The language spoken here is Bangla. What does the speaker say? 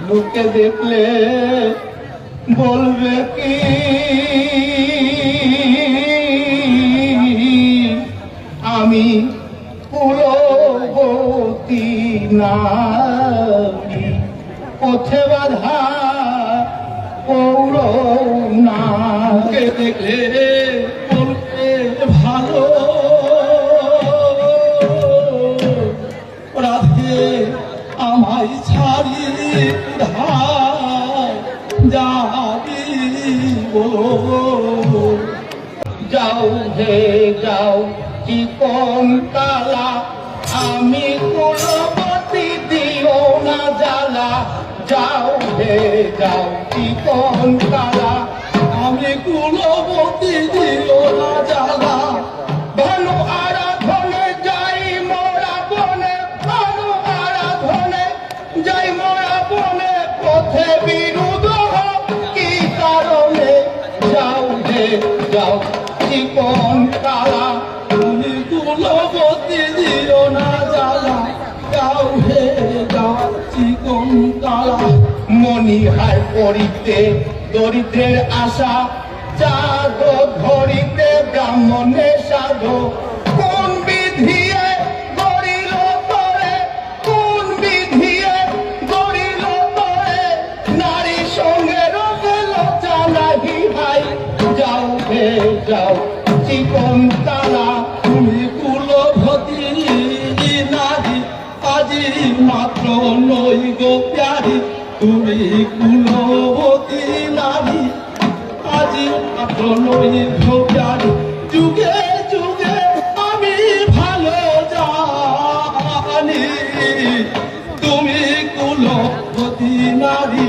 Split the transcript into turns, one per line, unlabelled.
লোকে দেখলে বলবে কি আমি কুলবতী নারী, পথে বাধা পৌরনাকে দেখলে বলবে ভালো রাধে আমায় ছাড়ি যাবি যাও হে যাও চিকন কালা, আমি কুলবতী দিও না জ্বালা। যাও হে যাও চিকন কালা, আমি কুলবতী দিও না জ্বালা। ভানু আরাধনে যাই মোরা বনে, ভানু আরাধনে যাই মোরা বনে, পথে বিরুদ্ধ কি কারণে। যাও হে যাও চিকন কালা, তুমি কুলবতী দিও না জ্বালা। যাও হে যাও চিকন কালা। মণিহার পরিতে দরিদ্রের আশা, চাঁদ ধরিতে ব্রাহ্মণের সাধু। কোন বিধিয়ে গড়িল তরে, কোন বিধিয়ে গড়িল তরে, নারী সঙ্গে রগেল জানাহি ভাই। যাও হে যাও চিকন কালা, তুমি কুলবতী নারী, আজি মাত্র নই গো প্যারি। তুমি কুলবতী নারী, আজি মাত্র নই গো প্যারি। যুগে যুগে আমি ভালো জানি, তুমি কুলবতী নারী।